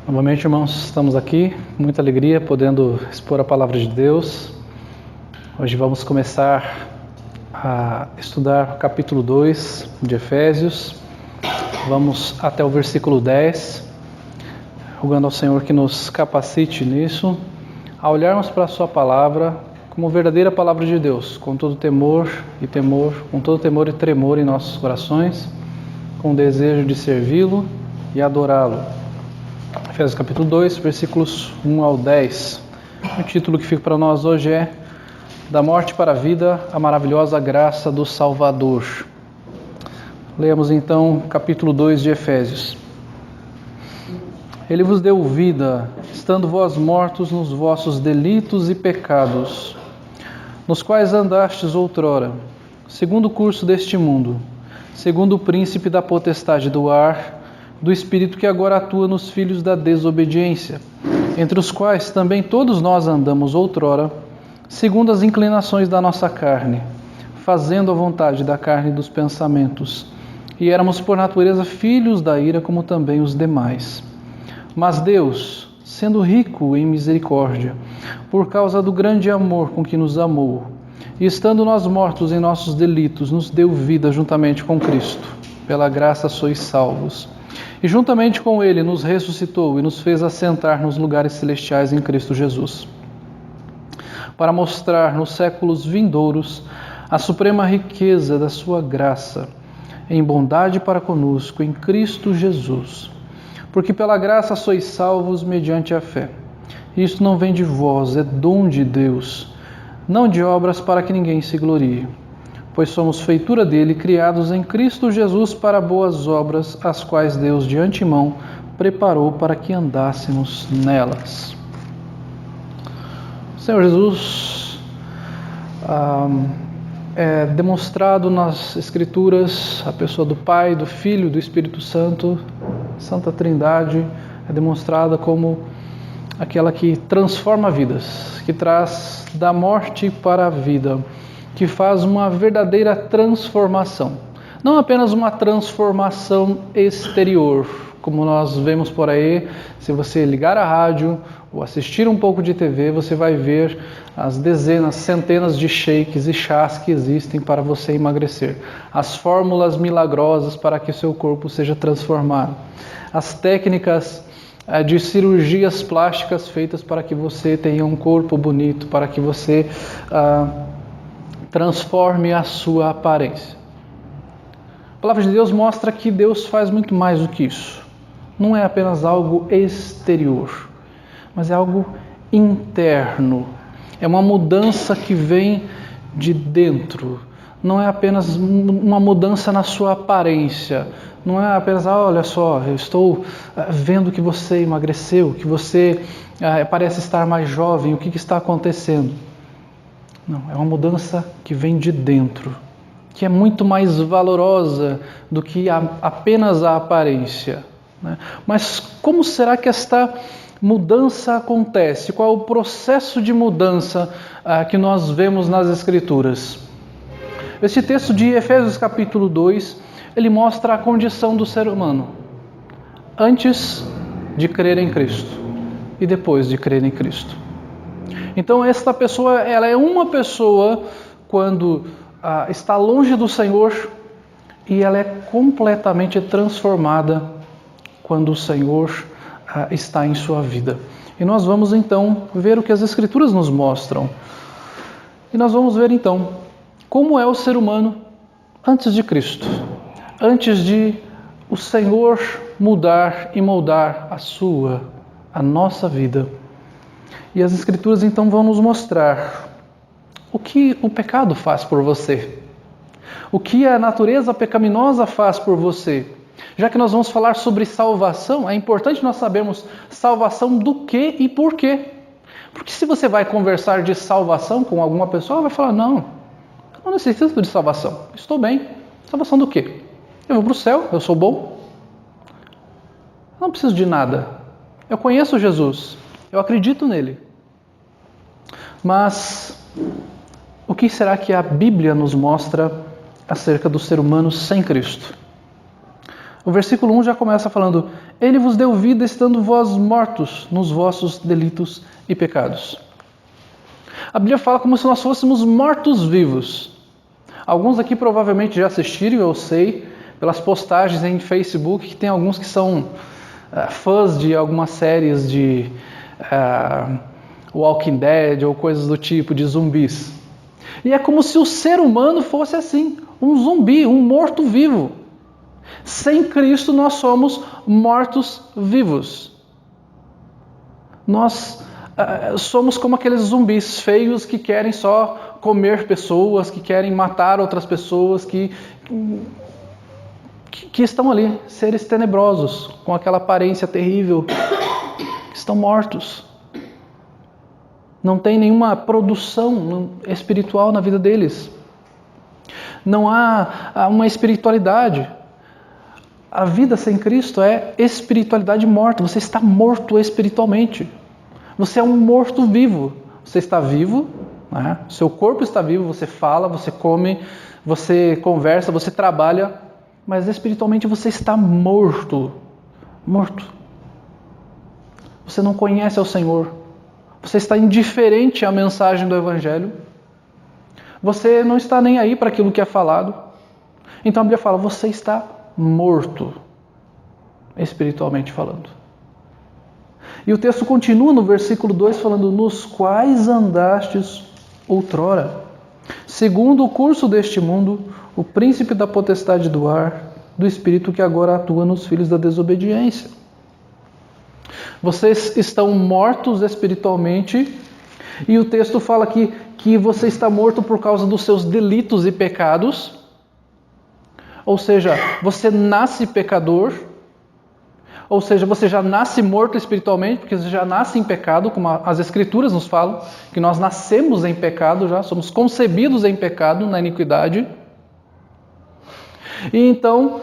Novamente, irmãos, estamos aqui, com muita alegria, podendo expor a palavra de Deus. Hoje vamos começar a estudar o capítulo 2 de Efésios. Vamos até o versículo 10, rogando ao Senhor que nos capacite nisso, a olharmos para a sua palavra como verdadeira palavra de Deus, com todo temor e tremor em nossos corações, com o desejo de servi-lo e adorá-lo. Efésios capítulo 2, versículos 1 ao 10. O título que fica para nós hoje é Da Morte para a Vida, a Maravilhosa Graça do Salvador. Leamos então capítulo 2 de Efésios. Ele vos deu vida, estando vós mortos nos vossos delitos e pecados, nos quais andastes outrora, segundo o curso deste mundo, segundo o príncipe da potestade do ar, do Espírito que agora atua nos filhos da desobediência, entre os quais também todos nós andamos outrora, segundo as inclinações da nossa carne, fazendo a vontade da carne e dos pensamentos, e éramos por natureza filhos da ira como também os demais. Mas Deus, sendo rico em misericórdia, por causa do grande amor com que nos amou, e estando nós mortos em nossos delitos, nos deu vida juntamente com Cristo. Pela graça sois salvos. E juntamente com Ele nos ressuscitou e nos fez assentar nos lugares celestiais em Cristo Jesus, para mostrar nos séculos vindouros a suprema riqueza da sua graça, em bondade para conosco em Cristo Jesus. Porque pela graça sois salvos mediante a fé. Isto não vem de vós, é dom de Deus, não de obras para que ninguém se glorie. Pois somos feitura dele, criados em Cristo Jesus para boas obras, as quais Deus de antemão preparou para que andássemos nelas. Senhor Jesus, é demonstrado nas Escrituras a pessoa do Pai, do Filho e do Espírito Santo, Santa Trindade, é demonstrada como aquela que transforma vidas, que traz da morte para a vida, que faz uma verdadeira transformação. Não apenas uma transformação exterior, como nós vemos por aí. Se você ligar a rádio ou assistir um pouco de TV, você vai ver as dezenas, centenas de shakes e chás que existem para você emagrecer. As fórmulas milagrosas para que o seu corpo seja transformado. As técnicas de cirurgias plásticas feitas para que você tenha um corpo bonito, para que você transforme a sua aparência. A palavra de Deus mostra que Deus faz muito mais do que isso. Não é apenas algo exterior, mas é algo interno. É uma mudança que vem de dentro. Não é apenas uma mudança na sua aparência. Não é apenas, olha só, eu estou vendo que você emagreceu, que você parece estar mais jovem, o que está acontecendo? Não, é uma mudança que vem de dentro, que é muito mais valorosa do que apenas a aparência, né? Mas como será que esta mudança acontece? Qual é o processo de mudança que nós vemos nas Escrituras? Esse texto de Efésios capítulo 2, ele mostra a condição do ser humano antes de crer em Cristo e depois de crer em Cristo. Então esta pessoa, ela é uma pessoa quando está longe do Senhor, e ela é completamente transformada quando o Senhor está em sua vida. E nós vamos então ver o que as Escrituras nos mostram. E nós vamos ver então como é o ser humano antes de Cristo, antes de o Senhor mudar e moldar a nossa vida. E as Escrituras então vão nos mostrar o que o pecado faz por você, o que a natureza pecaminosa faz por você, Já que nós vamos falar sobre salvação, é importante nós sabermos salvação do que e por quê. Porque se você vai conversar de salvação com alguma pessoa, ela vai falar, não, eu não necessito de salvação, estou bem. Salvação do quê? Eu vou para o céu, eu sou bom. Eu não preciso de nada. Eu conheço Jesus, eu acredito nele. Mas o que será que a Bíblia nos mostra acerca do ser humano sem Cristo? O versículo 1 já começa falando: Ele vos deu vida estando vós mortos nos vossos delitos e pecados. A Bíblia fala como se nós fôssemos mortos-vivos. Alguns aqui provavelmente já assistiram, eu sei, pelas postagens em Facebook, que tem alguns que são fãs de algumas séries de Walking Dead ou coisas do tipo, de zumbis. E é como se o ser humano fosse assim, um zumbi, um morto-vivo. Sem Cristo nós somos mortos-vivos. Nós somos como aqueles zumbis feios que querem só comer pessoas, que querem matar outras pessoas, que estão ali, seres tenebrosos, com aquela aparência terrível, estão mortos. Não tem nenhuma produção espiritual na vida deles. Não há uma espiritualidade. A vida sem Cristo é espiritualidade morta. Você está morto espiritualmente. Você é um morto-vivo. Você está vivo, né? Seu corpo está vivo, você fala, você come, você conversa, você trabalha, mas espiritualmente você está morto. Morto. Você não conhece ao Senhor. Você está indiferente à mensagem do Evangelho. Você não está nem aí para aquilo que é falado. Então a Bíblia fala, você está morto, espiritualmente falando. E o texto continua no versículo 2 falando, nos quais andastes outrora, segundo o curso deste mundo, o príncipe da potestade do ar, do espírito que agora atua nos filhos da desobediência. Vocês estão mortos espiritualmente, e o texto fala aqui que você está morto por causa dos seus delitos e pecados. Ou seja, você nasce pecador, ou seja, você já nasce morto espiritualmente, porque você já nasce em pecado, como as Escrituras nos falam, que nós nascemos em pecado já, somos concebidos em pecado, na iniquidade. E então,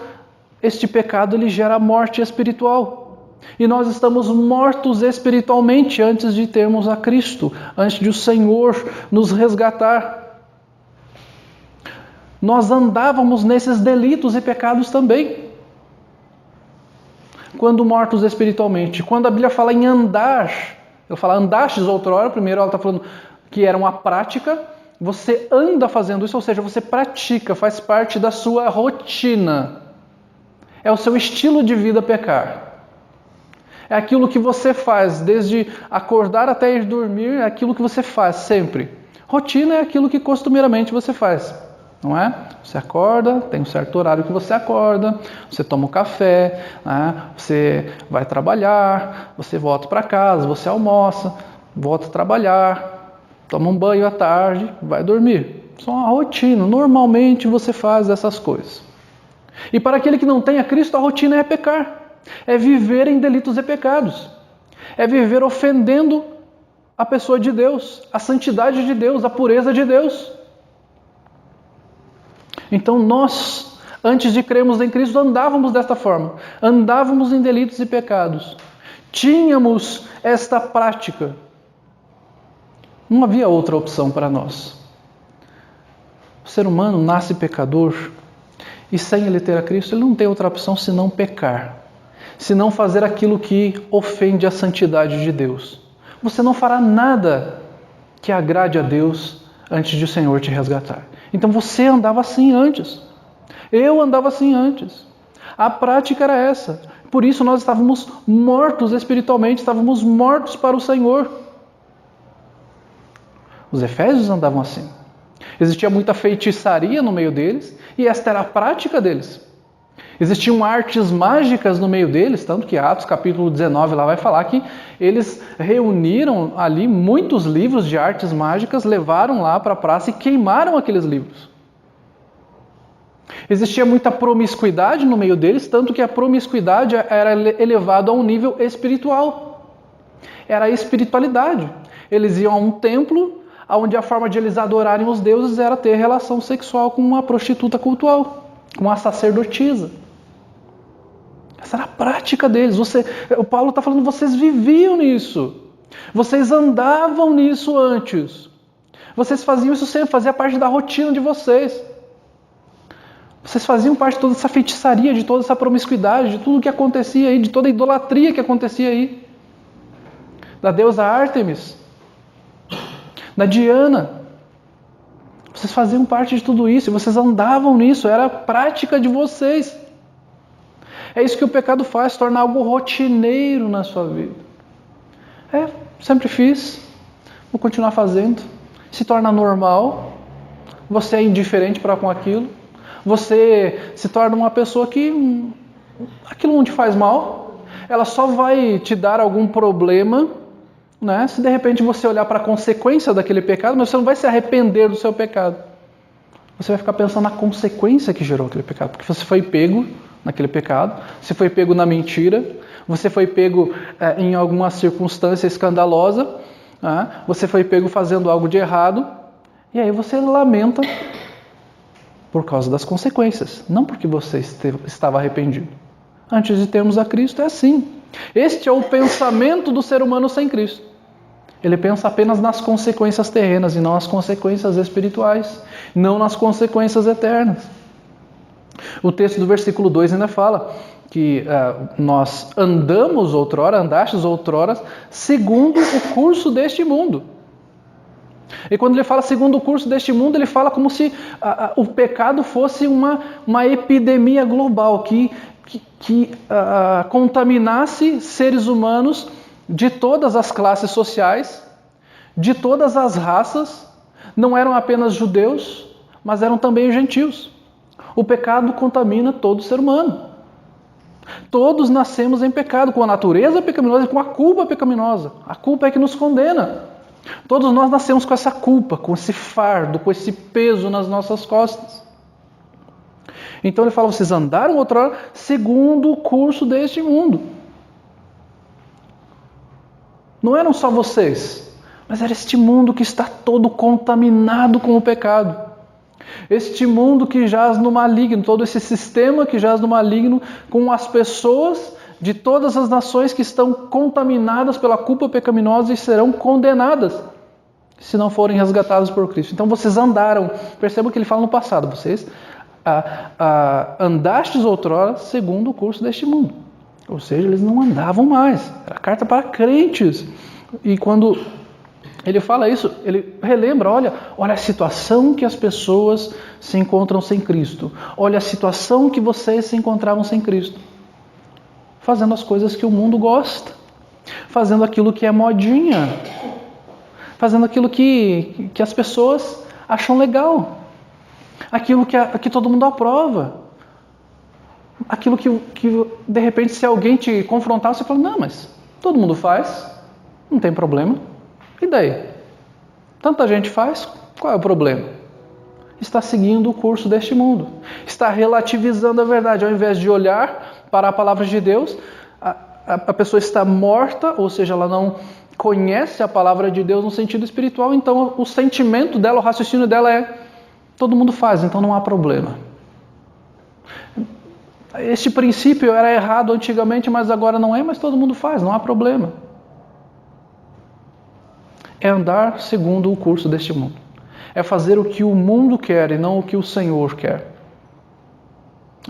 este pecado ele gera morte espiritual. E nós estamos mortos espiritualmente antes de termos a Cristo, antes de o Senhor nos resgatar. Nós andávamos nesses delitos e pecados também, quando mortos espiritualmente. Quando a Bíblia fala em andar, ela fala andastes outrora, primeiro ela está falando que era uma prática, você anda fazendo isso, ou seja, você pratica, faz parte da sua rotina, é o seu estilo de vida pecar. É aquilo que você faz, desde acordar até ir dormir, é aquilo que você faz sempre. Rotina é aquilo que costumeiramente você faz. Não é? Você acorda, tem um certo horário que você acorda, você toma um café, né? Você vai trabalhar, você volta para casa, você almoça, volta a trabalhar, toma um banho à tarde, vai dormir. Isso é uma rotina, normalmente você faz essas coisas. E para aquele que não tem a Cristo, a rotina é pecar, é viver em delitos e pecados, é viver ofendendo a pessoa de Deus, a santidade de Deus, a pureza de Deus. Então nós, antes de crermos em Cristo, andávamos desta forma. Andávamos em delitos e pecados. Tínhamos esta prática. Não havia outra opção para nós. O ser humano nasce pecador e sem ele ter a Cristo, ele não tem outra opção senão pecar. Senão fazer aquilo que ofende a santidade de Deus. Você não fará nada que agrade a Deus antes de o Senhor te resgatar. Então você andava assim antes. Eu andava assim antes. A prática era essa. Por isso nós estávamos mortos espiritualmente, estávamos mortos para o Senhor. Os efésios andavam assim. Existia muita feitiçaria no meio deles, e esta era a prática deles. Existiam artes mágicas no meio deles, tanto que Atos capítulo 19 lá vai falar que eles reuniram ali muitos livros de artes mágicas, levaram lá para a praça e queimaram aqueles livros. Existia muita promiscuidade no meio deles, tanto que a promiscuidade era elevada a um nível espiritual. Era a espiritualidade. Eles iam a um templo, onde a forma de eles adorarem os deuses era ter relação sexual com uma prostituta cultual, com uma sacerdotisa. Essa era a prática deles. O Paulo está falando, vocês viviam nisso. Vocês andavam nisso antes. Vocês faziam isso sempre, fazia parte da rotina de vocês. Vocês faziam parte de toda essa feitiçaria, de toda essa promiscuidade, de tudo que acontecia aí, de toda a idolatria que acontecia aí. Da deusa Ártemis, da Diana. Vocês faziam parte de tudo isso, e vocês andavam nisso, era a prática de vocês. É isso que o pecado faz, torna algo rotineiro na sua vida. Sempre fiz, vou continuar fazendo. Se torna normal, você é indiferente para com aquilo, você se torna uma pessoa que aquilo não te faz mal, ela só vai te dar algum problema, né? Se de repente você olhar para a consequência daquele pecado, mas você não vai se arrepender do seu pecado. Você vai ficar pensando na consequência que gerou aquele pecado, porque você foi pego naquele pecado, você foi pego na mentira, você foi pego em alguma circunstância escandalosa, você foi pego fazendo algo de errado, e aí você lamenta por causa das consequências, não porque você estava arrependido. Antes de termos a Cristo é assim. Este é o pensamento do ser humano sem Cristo. Ele pensa apenas nas consequências terrenas e não nas consequências espirituais, não nas consequências eternas. O texto do versículo 2 ainda fala que nós andastes outrora, segundo o curso deste mundo. E quando ele fala segundo o curso deste mundo, ele fala como se o pecado fosse uma epidemia global que contaminasse seres humanos de todas as classes sociais, de todas as raças. Não eram apenas judeus, mas eram também gentios. O pecado contamina todo ser humano. Todos nascemos em pecado, com a natureza pecaminosa e com a culpa pecaminosa. A culpa é que nos condena. Todos nós nascemos com essa culpa, com esse fardo, com esse peso nas nossas costas. Então ele fala, vocês andaram outrora segundo o curso deste mundo. Não eram só vocês, mas era este mundo que está todo contaminado com o pecado. Este mundo que jaz no maligno, todo esse sistema que jaz no maligno, com as pessoas de todas as nações que estão contaminadas pela culpa pecaminosa e serão condenadas se não forem resgatadas por Cristo. Então vocês andaram, perceba o que ele fala no passado, vocês andastes outrora segundo o curso deste mundo. Ou seja, eles não andavam mais. Era carta para crentes. E quando ele fala isso, ele relembra, olha a situação que as pessoas se encontram sem Cristo. Olha a situação que vocês se encontravam sem Cristo. Fazendo as coisas que o mundo gosta. Fazendo aquilo que é modinha. Fazendo aquilo que as pessoas acham legal. Aquilo que todo mundo aprova. Aquilo que de repente, se alguém te confrontar, você fala, não, mas todo mundo faz, não tem problema. E daí? Tanta gente faz, qual é o problema? Está seguindo o curso deste mundo. Está relativizando a verdade. Ao invés de olhar para a palavra de Deus, a pessoa está morta, ou seja, ela não conhece a palavra de Deus no sentido espiritual, então o sentimento dela, o raciocínio dela é, todo mundo faz, então não há problema. Este princípio era errado antigamente, mas agora não é, mas todo mundo faz, não há problema. É andar segundo o curso deste mundo. É fazer o que o mundo quer e não o que o Senhor quer.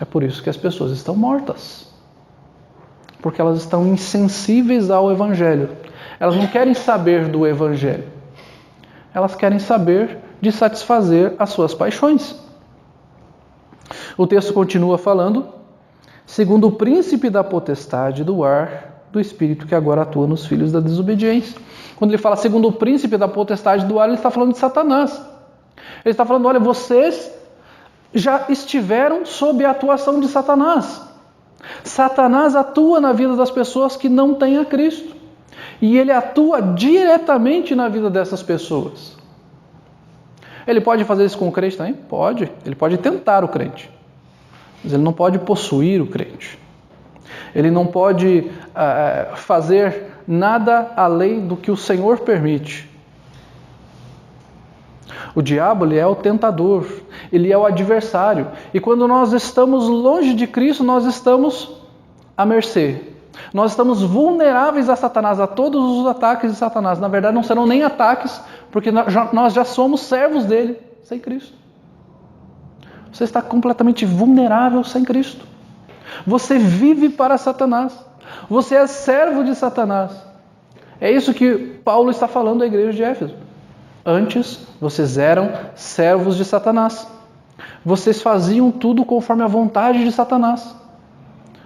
É por isso que as pessoas estão mortas. Porque elas estão insensíveis ao Evangelho. Elas não querem saber do Evangelho. Elas querem saber de satisfazer as suas paixões. O texto continua falando, segundo o príncipe da potestade do ar, do espírito que agora atua nos filhos da desobediência. Quando ele fala segundo o príncipe da potestade do ar, ele está falando de Satanás. Ele está falando, olha, vocês já estiveram sob a atuação de Satanás. Satanás atua na vida das pessoas que não têm a Cristo. E ele atua diretamente na vida dessas pessoas. Ele pode fazer isso com o crente também? Pode. Ele pode tentar o crente. mas ele não pode possuir o crente. Ele não pode fazer nada além do que o Senhor permite. O diabo, ele é o tentador, ele é o adversário. E quando nós estamos longe de Cristo, nós estamos à mercê. Nós estamos vulneráveis a Satanás, a todos os ataques de Satanás. Na verdade, não serão nem ataques, porque nós já somos servos dele, sem Cristo. Você está completamente vulnerável sem Cristo. Você vive para Satanás. Você é servo de Satanás. É isso que Paulo está falando à igreja de Éfeso. Antes, vocês eram servos de Satanás. Vocês faziam tudo conforme a vontade de Satanás,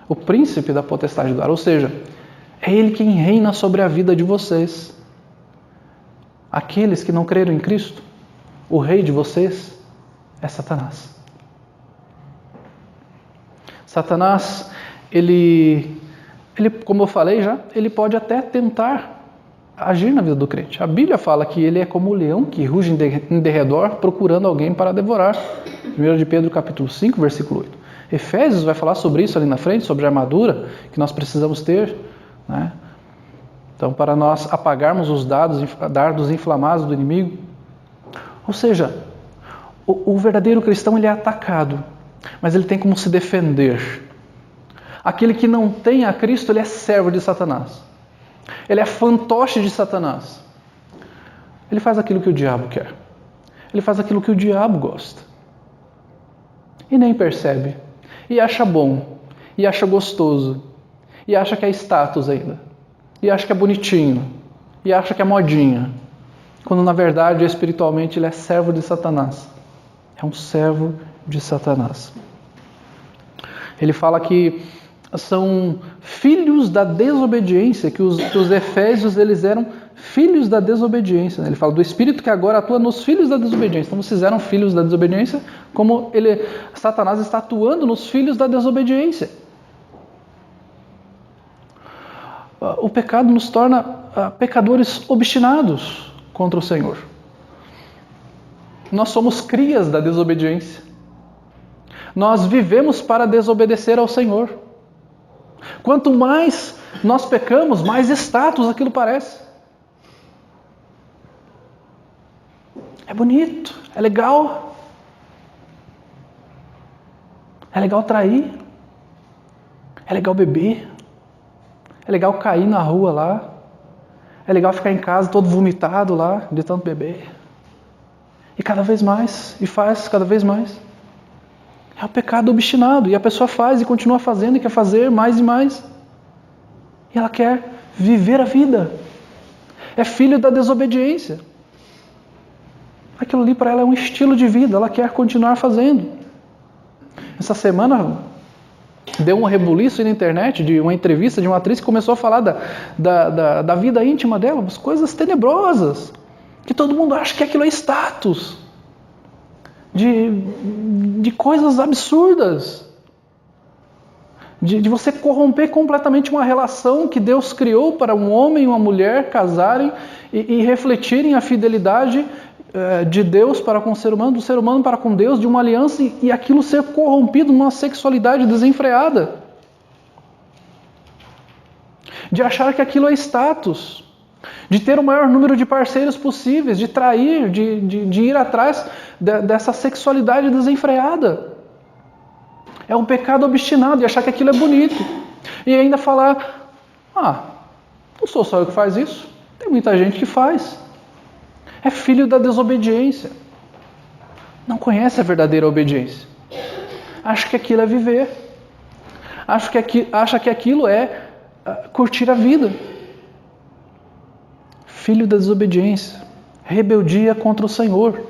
o príncipe da potestade do ar. Ou seja, é ele quem reina sobre a vida de vocês. Aqueles que não creram em Cristo, o rei de vocês é Satanás. Satanás, ele, como eu falei já, ele pode até tentar agir na vida do crente. A Bíblia fala que ele é como o leão que ruge em derredor procurando alguém para devorar. 1 de Pedro capítulo 5, versículo 8. Efésios vai falar sobre isso ali na frente, sobre a armadura que nós precisamos ter, né? Então, para nós apagarmos os dardos inflamados do inimigo. Ou seja, o verdadeiro cristão, ele é atacado, mas ele tem como se defender. Aquele que não tem a Cristo, ele é servo de Satanás. Ele é fantoche de Satanás. Ele faz aquilo que o diabo quer. Ele faz aquilo que o diabo gosta. E nem percebe. E acha bom. E acha gostoso. E acha que é status ainda. E acha que é bonitinho. E acha que é modinha. Quando na verdade, espiritualmente, ele é servo de Satanás. É um servo de Satanás. Ele fala que são filhos da desobediência, que os efésios, eles eram filhos da desobediência. Ele fala do Espírito que agora atua nos filhos da desobediência. Então vocês eram filhos da desobediência, como Satanás está atuando nos filhos da desobediência. O pecado nos torna pecadores obstinados contra o Senhor. Nós somos crias da desobediência. Nós vivemos para desobedecer ao Senhor. Quanto mais nós pecamos, mais status aquilo parece. É bonito, é legal. É legal trair. É legal beber. É legal cair na rua lá. É legal ficar em casa todo vomitado lá, de tanto beber. E cada vez mais, e faz cada vez mais. É o pecado obstinado, e a pessoa faz e continua fazendo, e quer fazer mais e mais. E ela quer viver a vida. É filho da desobediência. Aquilo ali para ela é um estilo de vida, ela quer continuar fazendo. Essa semana deu um rebuliço na internet de uma entrevista de uma atriz que começou a falar da vida íntima dela, umas coisas tenebrosas, que todo mundo acha que aquilo é status. De coisas absurdas, de você corromper completamente uma relação que Deus criou para um homem e uma mulher casarem e refletirem a fidelidade de Deus para com o ser humano, do ser humano para com Deus, de uma aliança, e aquilo ser corrompido numa sexualidade desenfreada, de achar que aquilo é status, de ter o maior número de parceiros possíveis, de trair, de ir atrás dessa sexualidade desenfreada. É um pecado obstinado, e achar que aquilo é bonito. E ainda falar, não sou só eu que faz isso, tem muita gente que faz. É filho da desobediência. Não conhece a verdadeira obediência. Acha que aquilo é viver. Acha que aquilo é curtir a vida. Filho da desobediência, rebeldia contra o Senhor.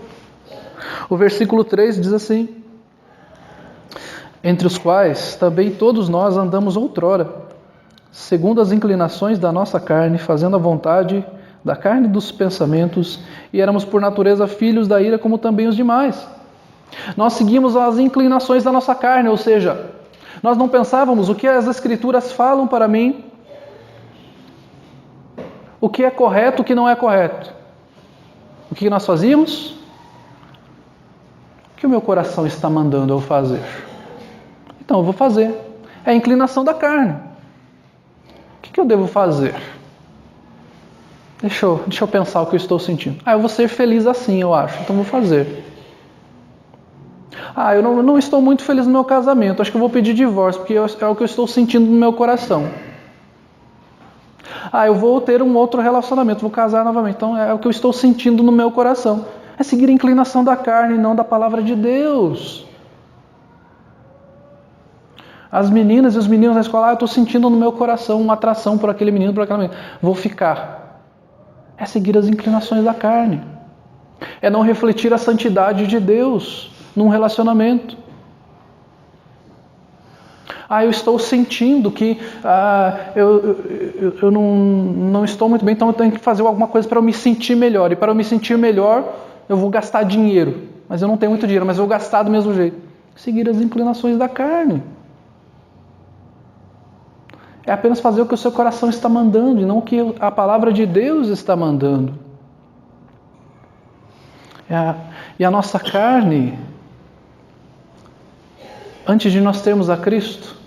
O versículo 3 diz assim: entre os quais também todos nós andamos outrora, segundo as inclinações da nossa carne, fazendo a vontade da carne e dos pensamentos, e éramos por natureza filhos da ira como também os demais. Nós seguimos as inclinações da nossa carne, ou seja, nós não pensávamos o que as Escrituras falam para mim, o que é correto, o que não é correto. O que nós fazíamos? O que o meu coração está mandando eu fazer? Então eu vou fazer. É a inclinação da carne. O que eu devo fazer? Deixa eu pensar o que eu estou sentindo. Eu vou ser feliz assim, eu acho. Então eu vou fazer. Eu não estou muito feliz no meu casamento. Acho que eu vou pedir divórcio, porque é o que eu estou sentindo no meu coração. Eu vou ter um outro relacionamento, vou casar novamente. Então é o que eu estou sentindo no meu coração. É seguir a inclinação da carne, não da palavra de Deus. As meninas e os meninos na escola, eu estou sentindo no meu coração uma atração por aquele menino, por aquela menina. Vou ficar. É seguir as inclinações da carne. É não refletir a santidade de Deus num relacionamento. Eu estou sentindo que eu não estou muito bem, então eu tenho que fazer alguma coisa para eu me sentir melhor. E para eu me sentir melhor, eu vou gastar dinheiro. Mas eu não tenho muito dinheiro, mas eu vou gastar do mesmo jeito. Seguir as inclinações da carne. É apenas fazer o que o seu coração está mandando e não o que a palavra de Deus está mandando. E a nossa carne, antes de nós termos a Cristo,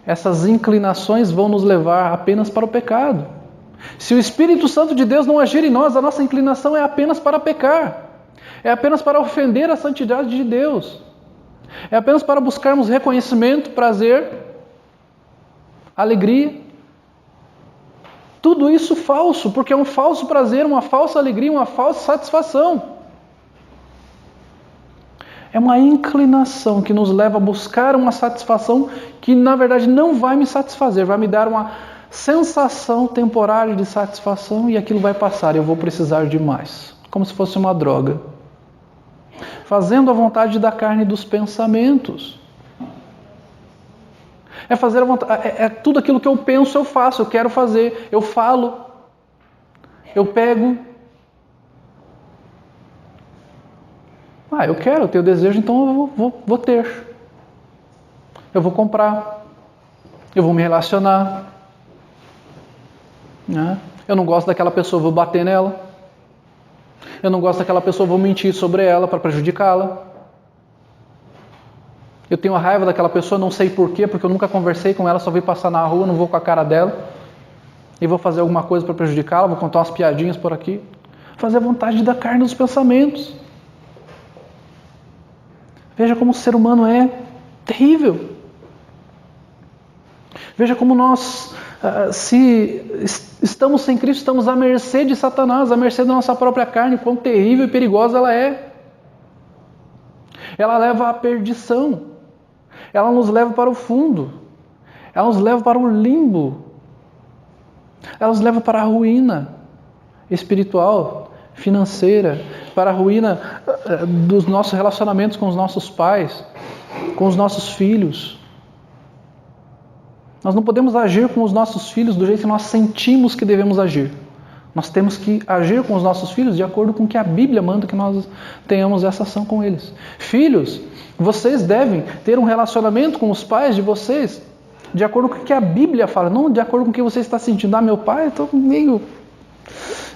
essas inclinações vão nos levar apenas para o pecado. Se o Espírito Santo de Deus não agir em nós, a nossa inclinação é apenas para pecar. É apenas para ofender a santidade de Deus. É apenas para buscarmos reconhecimento, prazer, alegria. Tudo isso falso, porque é um falso prazer, uma falsa alegria, uma falsa satisfação. É uma inclinação que nos leva a buscar uma satisfação que na verdade não vai me satisfazer, vai me dar uma sensação temporária de satisfação e aquilo vai passar e eu vou precisar de mais, como se fosse uma droga. Fazendo a vontade da carne e dos pensamentos. É fazer a vontade, é tudo aquilo que eu penso, eu faço, eu quero fazer, eu falo, eu pego. Eu quero, eu tenho desejo, então eu vou ter. Eu vou comprar. Eu vou me relacionar. Eu não gosto daquela pessoa, eu vou bater nela. Eu não gosto daquela pessoa, eu vou mentir sobre ela para prejudicá-la. Eu tenho raiva daquela pessoa, não sei porquê, porque eu nunca conversei com ela, só vi passar na rua, não vou com a cara dela. E vou fazer alguma coisa para prejudicá-la, vou contar umas piadinhas por aqui. Fazer a vontade da carne dos pensamentos. Veja como o ser humano é terrível. Veja como nós, se estamos sem Cristo, estamos à mercê de Satanás, à mercê da nossa própria carne, quão terrível e perigosa ela é. Ela leva à perdição. Ela nos leva para o fundo. Ela nos leva para o limbo. Ela nos leva para a ruína espiritual, financeira, para a ruína dos nossos relacionamentos com os nossos pais, com os nossos filhos. Nós não podemos agir com os nossos filhos do jeito que nós sentimos que devemos agir. Nós temos que agir com os nossos filhos de acordo com o que a Bíblia manda que nós tenhamos essa ação com eles. Filhos, vocês devem ter um relacionamento com os pais de vocês de acordo com o que a Bíblia fala, não de acordo com o que você está sentindo. Meu pai, estou meio...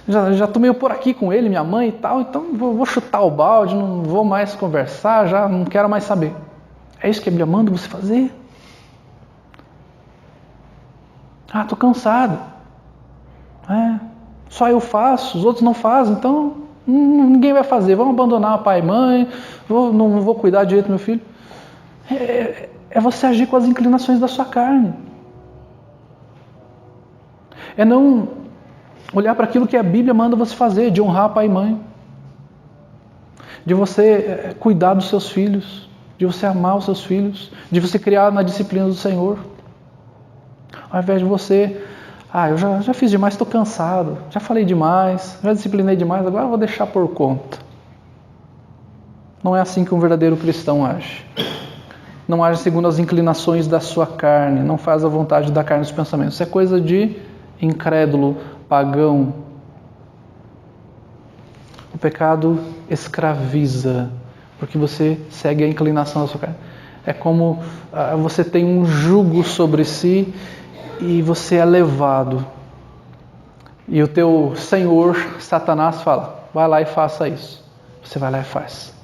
Já estou meio por aqui com ele, minha mãe e tal, então vou chutar o balde, não vou mais conversar, já não quero mais saber. É isso que a Bíblia manda você fazer? Estou cansado. Só eu faço, os outros não fazem, então ninguém vai fazer. Vamos abandonar pai e mãe, não vou cuidar direito do meu filho. É você agir com as inclinações da sua carne. É não olhar para aquilo que a Bíblia manda você fazer, de honrar pai e mãe. De você cuidar dos seus filhos, de você amar os seus filhos, de você criar na disciplina do Senhor. Ao invés de você... eu já fiz demais, estou cansado, já falei demais, já disciplinei demais, agora eu vou deixar por conta. Não é assim que um verdadeiro cristão age. Não age segundo as inclinações da sua carne, não faz a vontade da carne dos pensamentos. Isso é coisa de incrédulo, pagão. O pecado escraviza, porque você segue a inclinação da sua carne. É como você tem um jugo sobre si e você é levado. E o teu senhor, Satanás, fala, vai lá e faça isso. Você vai lá e faz.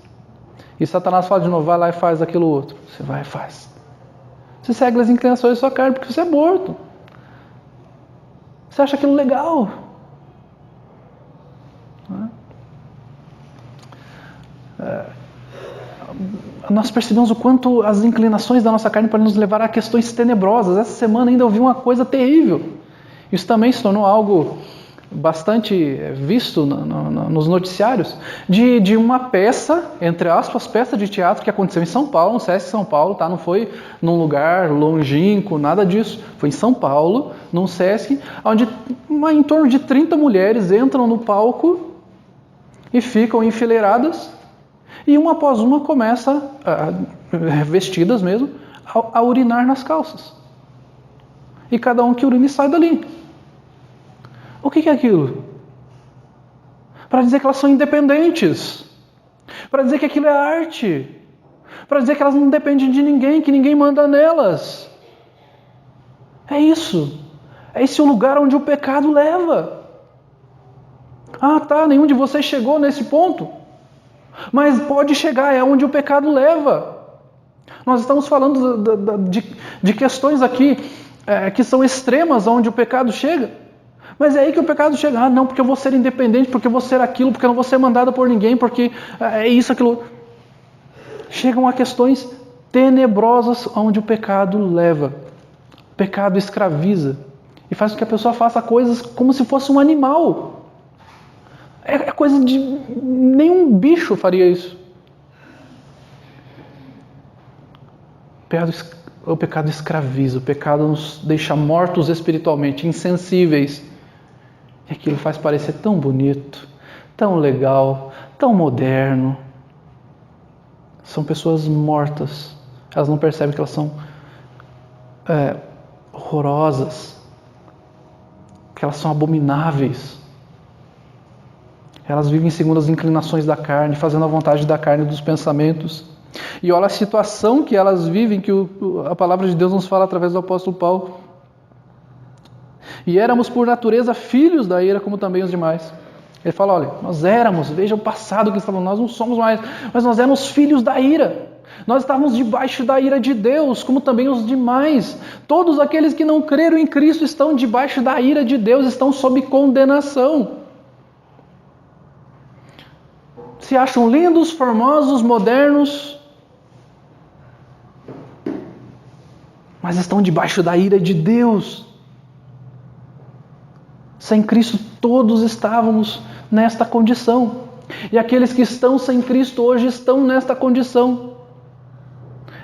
E Satanás fala de novo, vai lá e faz aquilo outro. Você vai e faz. Você segue as inclinações da sua carne porque você é morto. Você acha aquilo legal. Nós percebemos o quanto as inclinações da nossa carne podem nos levar a questões tenebrosas. Essa semana ainda ouvi uma coisa terrível. Isso também se tornou algo bastante visto nos noticiários, de uma peça, entre aspas, peça de teatro que aconteceu em São Paulo, no Sesc São Paulo, tá? Não foi num lugar longínquo, nada disso. Foi em São Paulo, num Sesc, onde em torno de 30 mulheres entram no palco e ficam enfileiradas, e uma após uma começa, vestidas mesmo, a urinar nas calças. E cada um que urina sai dali. O que é aquilo? Para dizer que elas são independentes. Para dizer que aquilo é arte. Para dizer que elas não dependem de ninguém, que ninguém manda nelas. É isso. É esse o lugar onde o pecado leva. Ah, tá, nenhum de vocês chegou nesse ponto. Mas pode chegar, é onde o pecado leva. Nós estamos falando de questões aqui que são extremas, onde o pecado chega. Mas é aí que o pecado chega. Ah, não, porque eu vou ser independente, porque eu vou ser aquilo, porque eu não vou ser mandado por ninguém, porque é isso, aquilo. Chegam a questões tenebrosas onde o pecado leva. O pecado escraviza e faz com que a pessoa faça coisas como se fosse um animal. É coisa de... nenhum bicho faria isso. O pecado escraviza, o pecado nos deixa mortos espiritualmente, insensíveis. E aquilo faz parecer tão bonito, tão legal, tão moderno. São pessoas mortas. Elas não percebem que elas são horrorosas, que elas são abomináveis. Elas vivem segundo as inclinações da carne, fazendo a vontade da carne e dos pensamentos. E olha a situação que elas vivem, que a palavra de Deus nos fala através do apóstolo Paulo. E éramos por natureza filhos da ira, como também os demais. Ele fala, olha, nós éramos, veja o passado que estávamos, nós não somos mais, mas nós éramos filhos da ira. Nós estávamos debaixo da ira de Deus, como também os demais. Todos aqueles que não creram em Cristo estão debaixo da ira de Deus, estão sob condenação. Se acham lindos, formosos, modernos, mas estão debaixo da ira de Deus. Sem Cristo todos estávamos nesta condição. E aqueles que estão sem Cristo hoje estão nesta condição.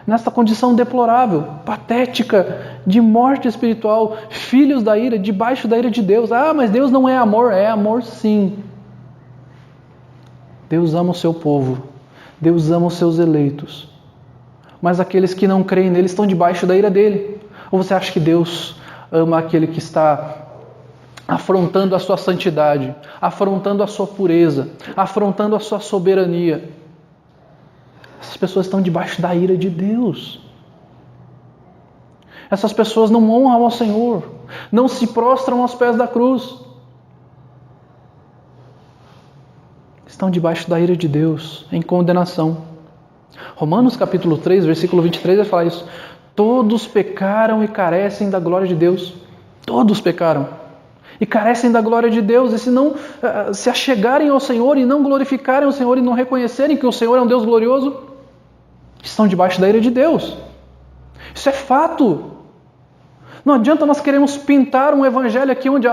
Nesta condição deplorável, patética, de morte espiritual, filhos da ira, debaixo da ira de Deus. Ah, mas Deus não é amor sim. Deus ama o seu povo, Deus ama os seus eleitos. Mas aqueles que não creem nele estão debaixo da ira dele. Ou você acha que Deus ama aquele que está afrontando a sua santidade, afrontando a sua pureza, afrontando a sua soberania? Essas pessoas estão debaixo da ira de Deus. Essas pessoas não honram ao Senhor, não se prostram aos pés da cruz. Estão debaixo da ira de Deus, em condenação. Romanos capítulo 3, versículo 23 vai falar isso. Todos pecaram e carecem da glória de Deus. Todos pecaram e carecem da glória de Deus. E se não se achegarem ao Senhor e não glorificarem o Senhor e não reconhecerem que o Senhor é um Deus glorioso, estão debaixo da ira de Deus. Isso é fato. Não adianta nós queremos pintar um evangelho aqui onde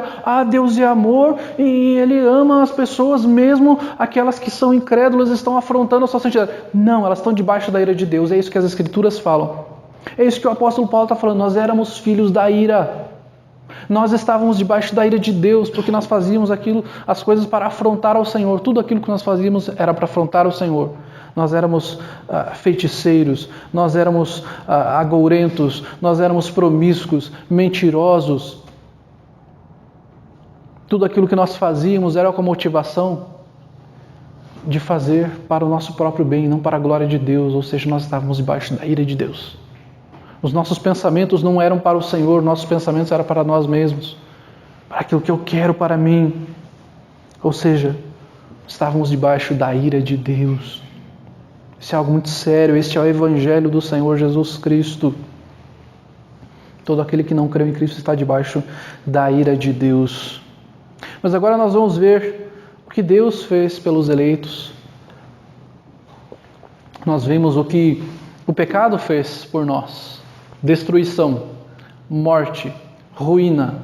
Deus é amor e Ele ama as pessoas, mesmo aquelas que são incrédulas estão afrontando a sua santidade. Não, elas estão debaixo da ira de Deus. É isso que as Escrituras falam. É isso que o apóstolo Paulo está falando. Nós éramos filhos da ira. Nós estávamos debaixo da ira de Deus porque nós fazíamos as coisas para afrontar ao Senhor. Tudo aquilo que nós fazíamos era para afrontar ao Senhor. Nós éramos feiticeiros, nós éramos agourentos, nós éramos promíscuos, mentirosos. Tudo aquilo que nós fazíamos era com a motivação de fazer para o nosso próprio bem, não para a glória de Deus, ou seja, nós estávamos debaixo da ira de Deus. Os nossos pensamentos não eram para o Senhor, nossos pensamentos eram para nós mesmos, para aquilo que eu quero para mim. Ou seja, estávamos debaixo da ira de Deus. Isso é algo muito sério. Este é o Evangelho do Senhor Jesus Cristo. Todo aquele que não creu em Cristo está debaixo da ira de Deus. Mas agora nós vamos ver o que Deus fez pelos eleitos. Nós vimos o que o pecado fez por nós: destruição, morte, ruína,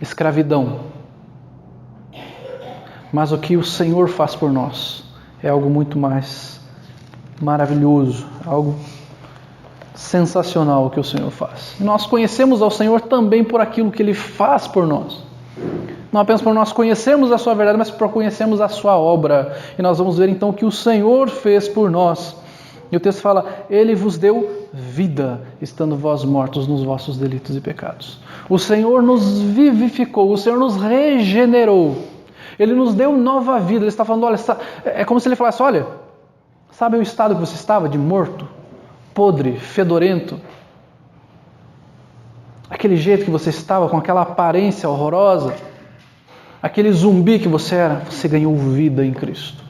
escravidão. Mas o que o Senhor faz por nós é algo muito mais maravilhoso, algo sensacional que o Senhor faz. Nós conhecemos ao Senhor também por aquilo que Ele faz por nós. Não apenas por nós conhecermos a sua verdade, mas por conhecermos a sua obra. E nós vamos ver então o que o Senhor fez por nós. E o texto fala: Ele vos deu vida, estando vós mortos nos vossos delitos e pecados. O Senhor nos vivificou, o Senhor nos regenerou. Ele nos deu nova vida. Ele está falando, olha, é como se Ele falasse: olha, sabe o estado que você estava de morto? Podre, fedorento, aquele jeito que você estava, com aquela aparência horrorosa, aquele zumbi que você era, você ganhou vida em Cristo.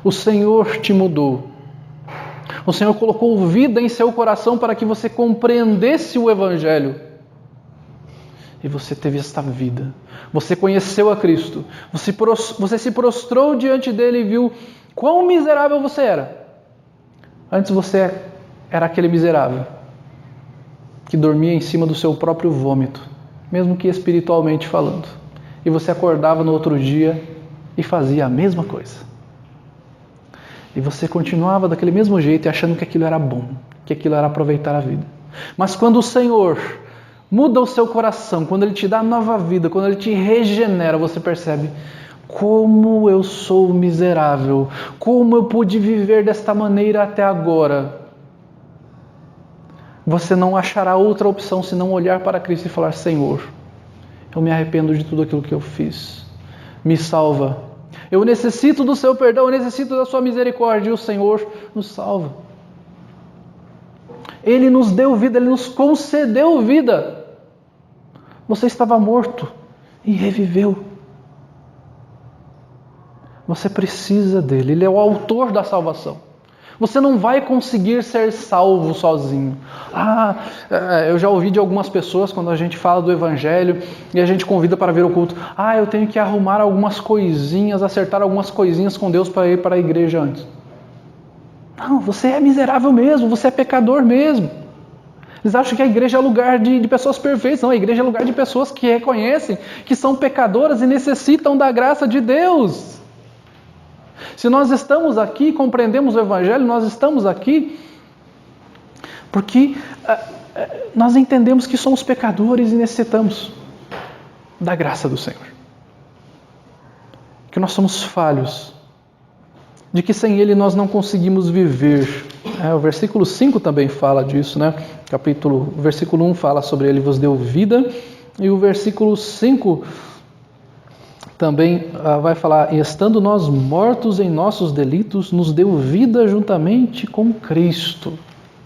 O Senhor te mudou. O Senhor colocou vida em seu coração para que você compreendesse o Evangelho. E você teve esta vida. Você conheceu a Cristo. Você se prostrou diante dele e viu quão miserável você era. Antes você era aquele miserável que dormia em cima do seu próprio vômito, mesmo que espiritualmente falando. E você acordava no outro dia e fazia a mesma coisa. E você continuava daquele mesmo jeito, achando que aquilo era bom, que aquilo era aproveitar a vida. Mas quando o Senhor muda o seu coração, quando Ele te dá nova vida, quando Ele te regenera, você percebe: como eu sou miserável, como eu pude viver desta maneira até agora. Você não achará outra opção senão olhar para Cristo e falar: Senhor, eu me arrependo de tudo aquilo que eu fiz. Me salva. Eu necessito do seu perdão, eu necessito da sua misericórdia, e o Senhor nos salva. Ele nos deu vida, Ele nos concedeu vida. Você estava morto e reviveu. Você precisa dele, Ele é o autor da salvação. Você não vai conseguir ser salvo sozinho. Eu já ouvi de algumas pessoas, quando a gente fala do Evangelho e a gente convida para ver o culto: eu tenho que arrumar algumas coisinhas, acertar algumas coisinhas com Deus para ir para a igreja antes. Não, você é miserável mesmo, você é pecador mesmo. Eles acham que a igreja é lugar de pessoas perfeitas. Não, a igreja é lugar de pessoas que reconhecem que são pecadoras e necessitam da graça de Deus. Se nós estamos aqui, compreendemos o Evangelho, nós estamos aqui porque nós entendemos que somos pecadores e necessitamos da graça do Senhor. Que nós somos falhos, de que sem Ele nós não conseguimos viver. O versículo 5 também fala disso, né? O versículo 1 fala sobre Ele vos deu vida, e o versículo 5 também vai falar: estando nós mortos em nossos delitos, nos deu vida juntamente com Cristo.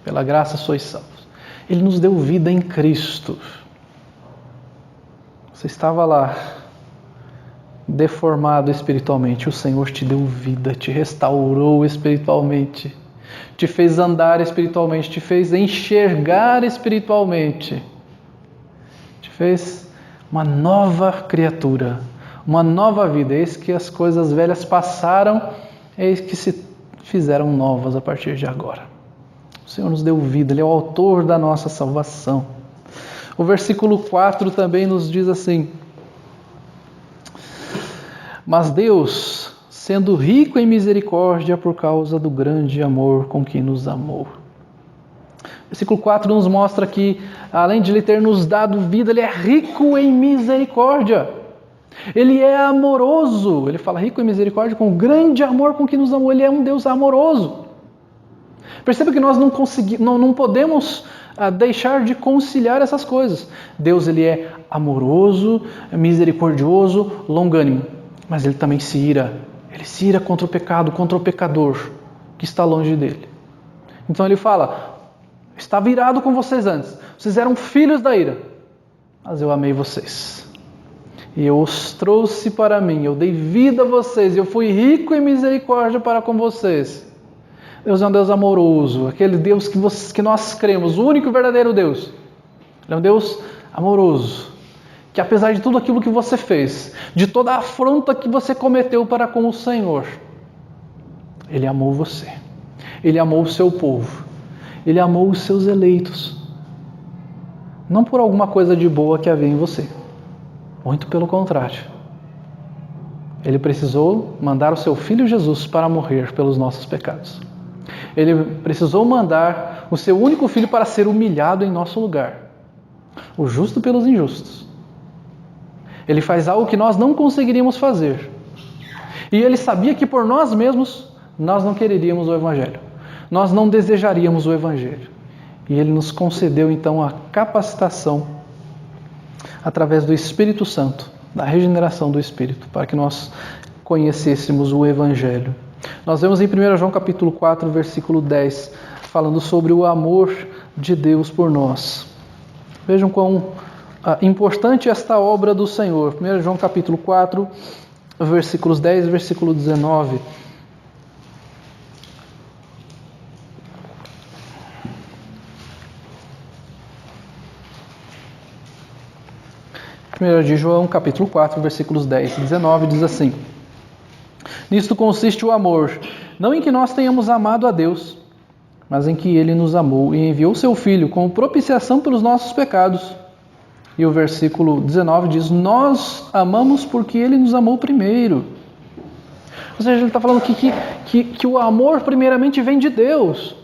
Pela graça sois salvos. Ele nos deu vida em Cristo. Você estava lá, deformado espiritualmente. O Senhor te deu vida, te restaurou espiritualmente, te fez andar espiritualmente, te fez enxergar espiritualmente, te fez uma nova criatura, uma nova vida. Eis que as coisas velhas passaram, eis que se fizeram novas a partir de agora. O Senhor nos deu vida, Ele é o autor da nossa salvação. O versículo 4 também nos diz assim: mas Deus, sendo rico em misericórdia por causa do grande amor com que nos amou. Versículo 4 nos mostra que, além de Ele ter nos dado vida, Ele é rico em misericórdia. Ele é amoroso. Ele fala rico em misericórdia, com grande amor com que nos amou. Ele é um Deus amoroso. Perceba que nós não podemos deixar de conciliar essas coisas. Deus, Ele é amoroso, misericordioso, longânimo. Mas Ele também se ira. Ele se ira contra o pecado, contra o pecador que está longe dEle. Então Ele fala: estava irado com vocês antes. Vocês eram filhos da ira. Mas eu amei vocês. E eu os trouxe para mim, eu dei vida a vocês, eu fui rico em misericórdia para com vocês. Deus é um Deus amoroso, aquele Deus que nós cremos, o único e verdadeiro Deus. Ele é um Deus amoroso, que apesar de tudo aquilo que você fez, de toda a afronta que você cometeu para com o Senhor, Ele amou você, Ele amou o seu povo, Ele amou os seus eleitos, não por alguma coisa de boa que havia em você, muito pelo contrário. Ele precisou mandar o seu Filho Jesus para morrer pelos nossos pecados. Ele precisou mandar o seu único Filho para ser humilhado em nosso lugar, o justo pelos injustos. Ele faz algo que nós não conseguiríamos fazer. E Ele sabia que por nós mesmos, nós não quereríamos o Evangelho. Nós não desejaríamos o Evangelho. E Ele nos concedeu então a capacitação através do Espírito Santo, da regeneração do Espírito, para que nós conhecêssemos o Evangelho. Nós vemos em 1 João capítulo 4, versículo 10, falando sobre o amor de Deus por nós. Vejam quão importante esta obra do Senhor. 1 João capítulo 4, versículos 10 e versículo 19. Primeiro de João, capítulo 4, versículos 10 e 19, diz assim: Nisto consiste o amor, não em que nós tenhamos amado a Deus, mas em que Ele nos amou e enviou seu Filho como propiciação pelos nossos pecados. E o versículo 19 diz: Nós amamos porque Ele nos amou primeiro. Ou seja, ele está falando que o amor primeiramente vem de Deus.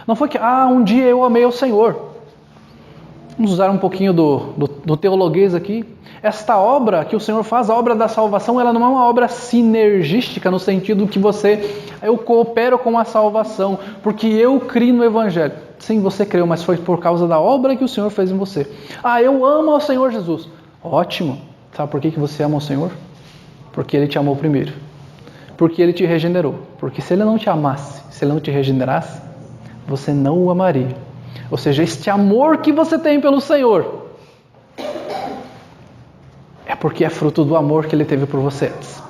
Não foi que, um dia eu amei o Senhor. Vamos usar um pouquinho do teologuês aqui. Esta obra que o Senhor faz, a obra da salvação, ela não é uma obra sinergística, no sentido que eu coopero com a salvação, porque eu crio no Evangelho. Sim, você creu, mas foi por causa da obra que o Senhor fez em você. Eu amo ao Senhor Jesus. Ótimo. Sabe por que você ama ao Senhor? Porque Ele te amou primeiro. Porque Ele te regenerou. Porque se Ele não te amasse, se Ele não te regenerasse, você não o amaria. Ou seja, este amor que você tem pelo Senhor é porque é fruto do amor que Ele teve por você antes.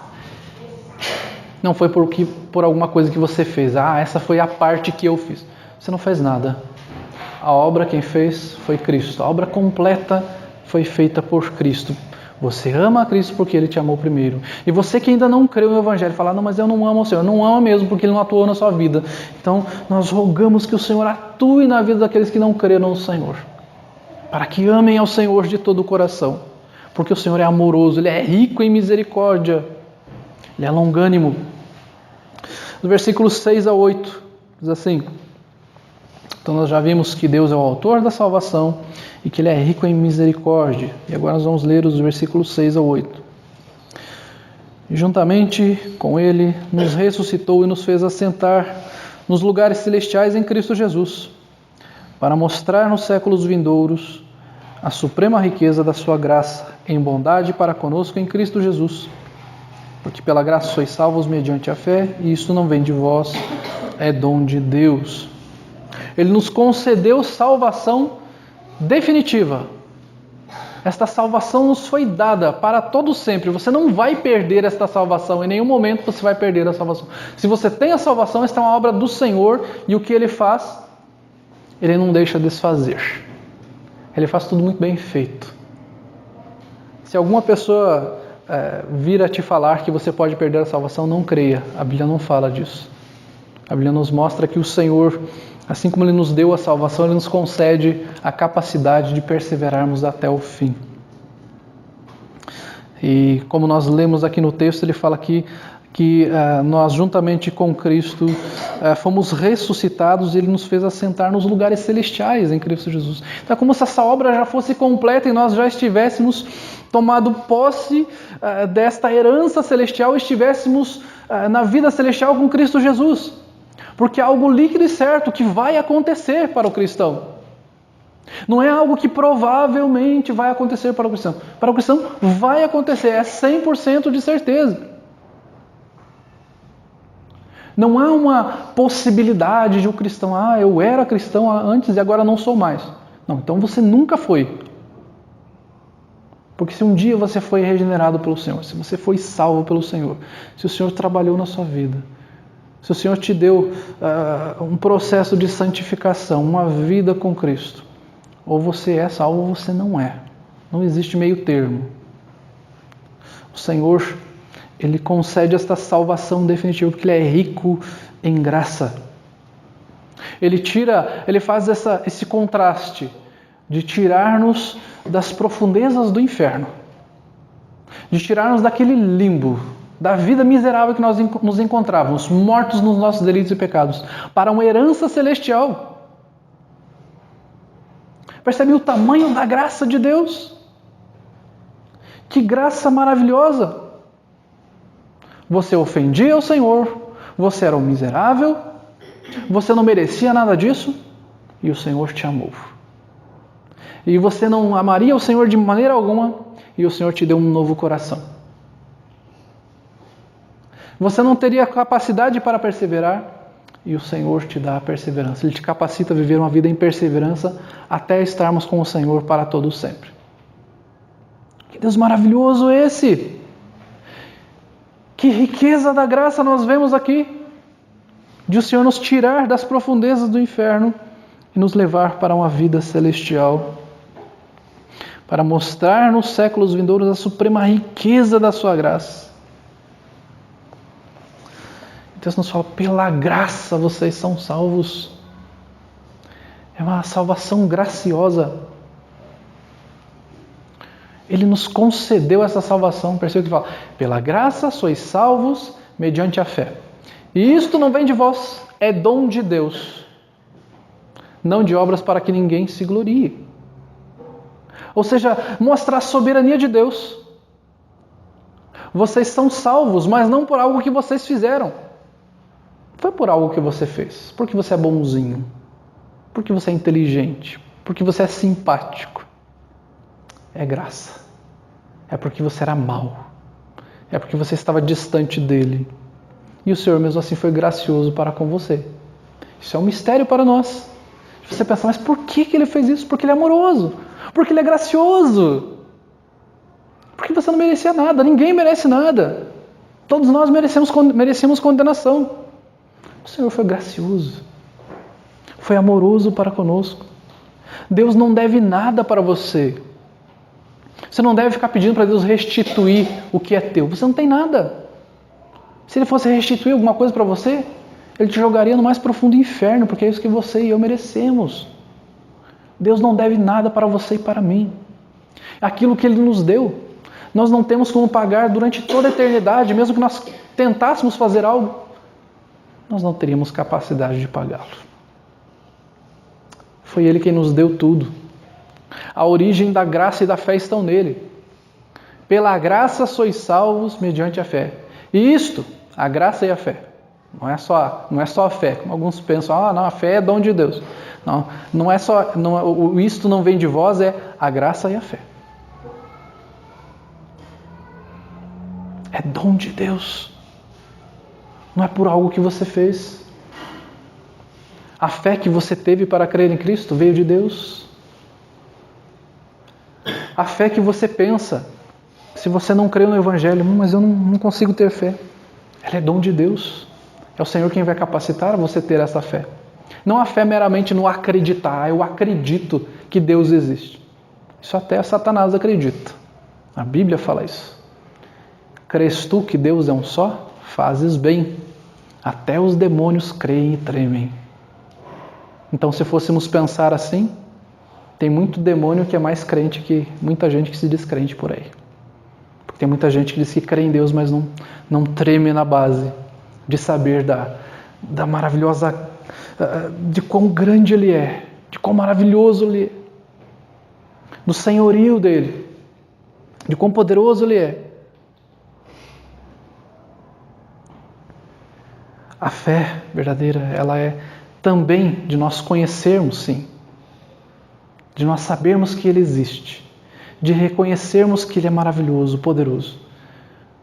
Não foi por alguma coisa que você fez. Essa foi a parte que eu fiz. Você não fez nada. A obra quem fez foi Cristo. A obra completa foi feita por Cristo. Você ama a Cristo porque Ele te amou primeiro. E você que ainda não creu no Evangelho, fala, não, mas eu não amo o Senhor. Não ama mesmo porque Ele não atuou na sua vida. Então, nós rogamos que o Senhor atue na vida daqueles que não creram no Senhor. Para que amem ao Senhor de todo o coração. Porque o Senhor é amoroso, Ele é rico em misericórdia. Ele é longânimo. No versículo 6 a 8, diz assim: Então nós já vimos que Deus é o autor da salvação e que Ele é rico em misericórdia. E agora nós vamos ler os versículos 6 a 8. E juntamente com Ele nos ressuscitou e nos fez assentar nos lugares celestiais em Cristo Jesus, para mostrar nos séculos vindouros a suprema riqueza da sua graça em bondade para conosco em Cristo Jesus. Porque pela graça sois salvos mediante a fé, e isto não vem de vós, é dom de Deus. Ele nos concedeu salvação definitiva. Esta salvação nos foi dada para todo sempre. Você não vai perder esta salvação. Em nenhum momento você vai perder a salvação. Se você tem a salvação, esta é uma obra do Senhor. E o que Ele faz? Ele não deixa desfazer. Ele faz tudo muito bem feito. Se alguma pessoa vir a te falar que você pode perder a salvação, não creia. A Bíblia não fala disso. A Bíblia nos mostra que o Senhor, assim como Ele nos deu a salvação, Ele nos concede a capacidade de perseverarmos até o fim. E como nós lemos aqui no texto, ele fala que nós juntamente com Cristo fomos ressuscitados e Ele nos fez assentar nos lugares celestiais em Cristo Jesus. Então é como se essa obra já fosse completa e nós já estivéssemos tomado posse desta herança celestial, estivéssemos na vida celestial com Cristo Jesus. Porque é algo líquido e certo que vai acontecer para o cristão. Não é algo que provavelmente vai acontecer para o cristão. Para o cristão vai acontecer, é 100% de certeza. Não há uma possibilidade de um cristão, eu era cristão antes e agora não sou mais. Não, então você nunca foi. Porque se um dia você foi regenerado pelo Senhor, se você foi salvo pelo Senhor, se o Senhor trabalhou na sua vida, Se o Senhor te deu um processo de santificação, uma vida com Cristo, ou você é salvo ou você não é. Não existe meio termo. O Senhor, Ele concede esta salvação definitiva porque Ele é rico em graça. Ele faz esse contraste de tirar-nos das profundezas do inferno, de tirar-nos daquele limbo, da vida miserável que nós nos encontrávamos, mortos nos nossos delitos e pecados, para uma herança celestial. Percebe o tamanho da graça de Deus? Que graça maravilhosa! Você ofendia o Senhor, você era um miserável, você não merecia nada disso, e o Senhor te amou. E você não amaria o Senhor de maneira alguma, e o Senhor te deu um novo coração. Você não teria capacidade para perseverar, e o Senhor te dá a perseverança. Ele te capacita a viver uma vida em perseverança até estarmos com o Senhor para todo sempre. Que Deus maravilhoso esse! Que riqueza da graça nós vemos aqui! De o Senhor nos tirar das profundezas do inferno e nos levar para uma vida celestial, para mostrar nos séculos vindouros a suprema riqueza da sua graça. Deus nos fala, pela graça vocês são salvos. É uma salvação graciosa. Ele nos concedeu essa salvação. Percebe que fala, pela graça sois salvos mediante a fé. E isto não vem de vós, é dom de Deus, não de obras para que ninguém se glorie. Ou seja, mostra a soberania de Deus. Vocês são salvos, mas não por algo que vocês fizeram. Foi por algo que você fez, porque você é bonzinho, porque você é inteligente, porque você é simpático. É graça. É porque você era mau. É porque você estava distante dele. E o Senhor mesmo assim foi gracioso para com você. Isso é um mistério para nós. Você pensa, mas por que ele fez isso? Porque ele é amoroso. Porque ele é gracioso. Porque você não merecia nada. Ninguém merece nada. Todos nós merecemos condenação. O Senhor foi gracioso. Foi amoroso para conosco. Deus não deve nada para você. Você não deve ficar pedindo para Deus restituir o que é teu. Você não tem nada. Se Ele fosse restituir alguma coisa para você, Ele te jogaria no mais profundo inferno, porque é isso que você e eu merecemos. Deus não deve nada para você e para mim. Aquilo que Ele nos deu, nós não temos como pagar durante toda a eternidade, mesmo que nós tentássemos fazer algo, nós não teríamos capacidade de pagá-lo. Foi Ele quem nos deu tudo. A origem da graça e da fé estão nele. Pela graça sois salvos mediante a fé. E isto, a graça e a fé, não é só a fé, como alguns pensam, não, a fé é dom de Deus. Não é só, isto não vem de vós, é a graça e a fé. É dom de Deus. Não é por algo que você fez. A fé que você teve para crer em Cristo veio de Deus. A fé que você pensa, se você não creu no Evangelho, mas eu não consigo ter fé. Ela é dom de Deus. É o Senhor quem vai capacitar você ter essa fé. Não a fé meramente no acreditar. Eu acredito que Deus existe. Isso até Satanás acredita. A Bíblia fala isso. Crês tu que Deus é um só? Fazes bem. Até os demônios creem e tremem. Então, se fôssemos pensar assim, tem muito demônio que é mais crente que muita gente que se diz crente por aí. Porque tem muita gente que diz que crê em Deus, mas não treme na base de saber da maravilhosa, de quão grande Ele é, de quão maravilhoso Ele é, do senhorio dEle, de quão poderoso Ele é. A fé verdadeira, ela é também de nós conhecermos, sim, de nós sabermos que Ele existe, de reconhecermos que Ele é maravilhoso, poderoso,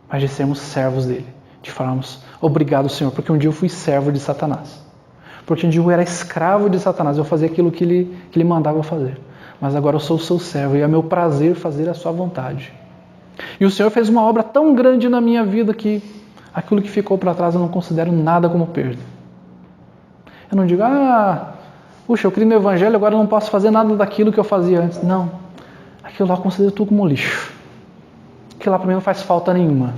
mas de sermos servos dEle, de falarmos, obrigado Senhor, porque um dia eu fui servo de Satanás, porque um dia eu era escravo de Satanás, eu fazia aquilo que ele mandava eu fazer, mas agora eu sou o seu servo e é meu prazer fazer a sua vontade. E o Senhor fez uma obra tão grande na minha vida que Aquilo que ficou para trás eu não considero nada como perda. Eu não digo, puxa, eu criei no Evangelho, agora eu não posso fazer nada daquilo que eu fazia antes. Não, aquilo lá eu considero tudo como lixo. Aquilo lá para mim não faz falta nenhuma.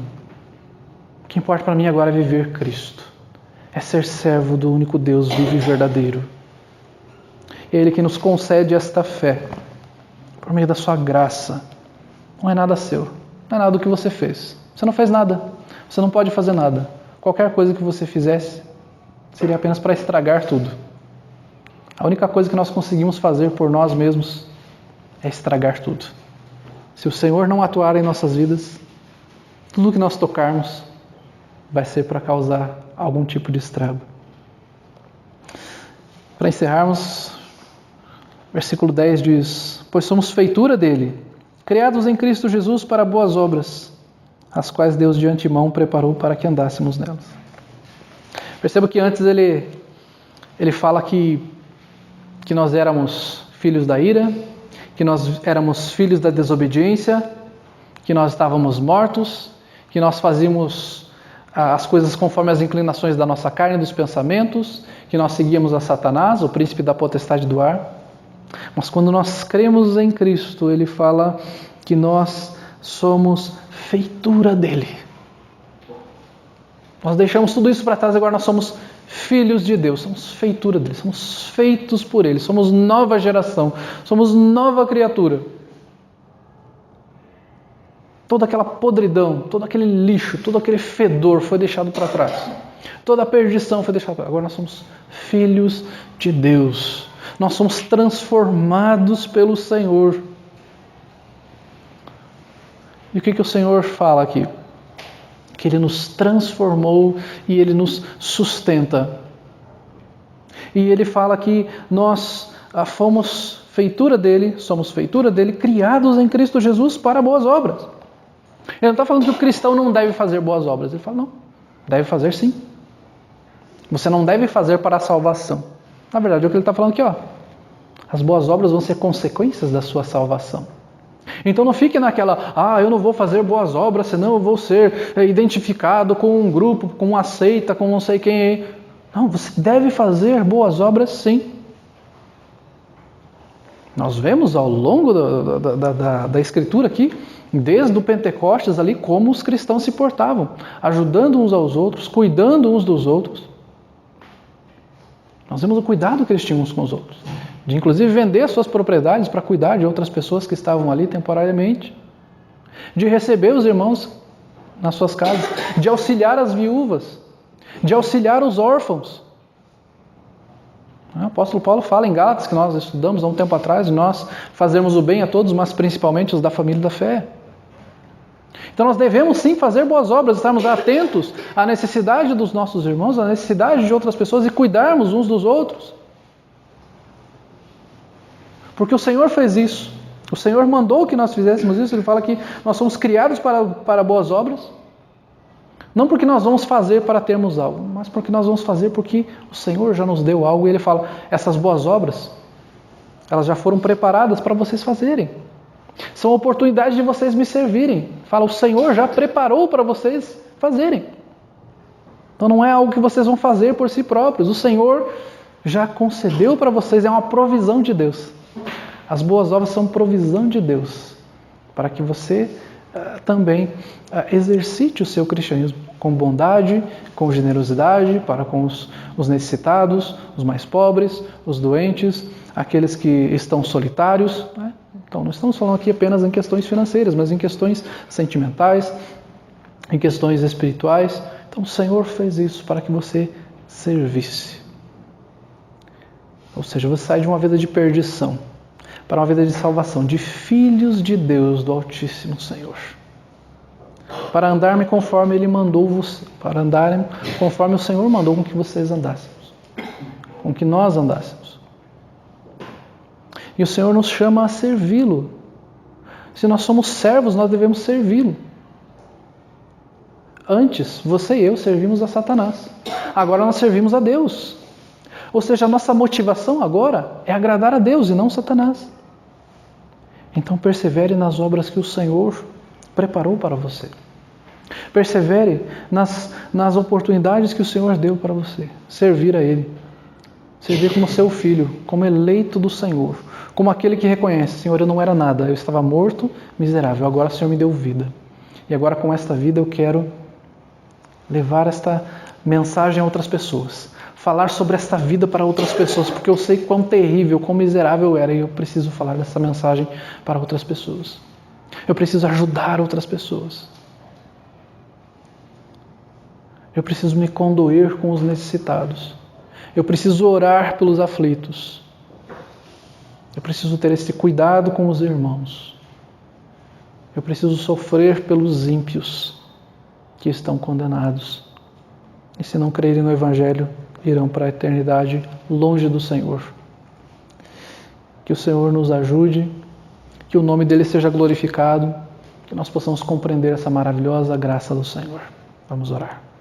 O que importa para mim agora é viver Cristo. É ser servo do único Deus vivo e verdadeiro. É Ele que nos concede esta fé, por meio da sua graça. Não é nada seu, não é nada do que você fez. Você não fez nada, você não pode fazer nada. Qualquer coisa que você fizesse seria apenas para estragar tudo. A única coisa que nós conseguimos fazer por nós mesmos é estragar tudo. Se o Senhor não atuar em nossas vidas, tudo que nós tocarmos vai ser para causar algum tipo de estrago. Para encerrarmos, versículo 10 diz: pois somos feitura dele, criados em Cristo Jesus para boas obras, as quais Deus de antemão preparou para que andássemos nelas. Perceba que antes ele fala que nós éramos filhos da ira, que nós éramos filhos da desobediência, que nós estávamos mortos, que nós fazíamos as coisas conforme as inclinações da nossa carne e dos pensamentos, que nós seguíamos a Satanás, o príncipe da potestade do ar. Mas quando nós cremos em Cristo, ele fala que nós somos feitura dele. Nós deixamos tudo isso para trás e agora nós somos filhos de Deus, somos feitura dele, somos feitos por ele, somos nova geração, somos nova criatura. Toda aquela podridão, todo aquele lixo, todo aquele fedor foi deixado para trás. Toda a perdição foi deixada para trás. Agora nós somos filhos de Deus. Nós somos transformados pelo Senhor. E o que o Senhor fala aqui? Que Ele nos transformou e Ele nos sustenta. E Ele fala que nós fomos feitura dEle, somos feitura dEle, criados em Cristo Jesus para boas obras. Ele não está falando que o cristão não deve fazer boas obras. Ele fala, não, deve fazer sim. Você não deve fazer para a salvação. Na verdade, é o que ele está falando aqui, ó. As boas obras vão ser consequências da sua salvação. Então não fique naquela, eu não vou fazer boas obras, senão eu vou ser identificado com um grupo, com uma seita, com não sei quem. Não, você deve fazer boas obras sim. Nós vemos ao longo da Escritura aqui, desde o Pentecostes ali, como os cristãos se portavam, ajudando uns aos outros, cuidando uns dos outros. Nós vemos o cuidado que eles tinham uns com os outros, de inclusive vender suas propriedades para cuidar de outras pessoas que estavam ali temporariamente, de receber os irmãos nas suas casas, de auxiliar as viúvas, de auxiliar os órfãos. O apóstolo Paulo fala em Gálatas, que nós estudamos há um tempo atrás, de nós fazermos o bem a todos, mas principalmente os da família da fé. Então nós devemos sim fazer boas obras, estarmos atentos à necessidade dos nossos irmãos, à necessidade de outras pessoas e cuidarmos uns dos outros. Porque o Senhor fez isso. O Senhor mandou que nós fizéssemos isso. Ele fala que nós somos criados para boas obras. Não porque nós vamos fazer para termos algo, mas porque nós vamos fazer porque o Senhor já nos deu algo. E Ele fala, essas boas obras, elas já foram preparadas para vocês fazerem. São oportunidades de vocês me servirem. Fala, o Senhor já preparou para vocês fazerem. Então não é algo que vocês vão fazer por si próprios. O Senhor já concedeu para vocês, é uma provisão de Deus. As boas obras são provisão de Deus, para que você também exercite o seu cristianismo com bondade, com generosidade, para com os necessitados, os mais pobres, os doentes, aqueles que estão solitários, né? Então, não estamos falando aqui apenas em questões financeiras, mas em questões sentimentais, em questões espirituais. Então, o Senhor fez isso para que você servisse. Ou seja, você sai de uma vida de perdição para uma vida de salvação, de filhos de Deus, do Altíssimo Senhor. Para andarem conforme Ele mandou-vos, para andarem conforme o Senhor mandou com que vocês andássemos, com que nós andássemos. E o Senhor nos chama a servi-lo. Se nós somos servos, nós devemos servi-lo. Antes, você e eu servimos a Satanás. Agora nós servimos a Deus. Ou seja, a nossa motivação agora é agradar a Deus e não Satanás. Então persevere nas obras que o Senhor preparou para você. Persevere nas oportunidades que o Senhor deu para você. Servir a Ele. Servir como seu filho, como eleito do Senhor. Como aquele que reconhece: Senhor, eu não era nada, eu estava morto, miserável, agora o Senhor me deu vida. E agora com esta vida eu quero levar esta mensagem a outras pessoas. Falar sobre esta vida para outras pessoas, porque eu sei quão terrível, quão miserável eu era e eu preciso falar dessa mensagem para outras pessoas. Eu preciso ajudar outras pessoas. Eu preciso me condoer com os necessitados. Eu preciso orar pelos aflitos. Eu preciso ter esse cuidado com os irmãos. Eu preciso sofrer pelos ímpios que estão condenados. E se não crerem no Evangelho, irão para a eternidade longe do Senhor. Que o Senhor nos ajude, que o nome dele seja glorificado, que nós possamos compreender essa maravilhosa graça do Senhor. Vamos orar.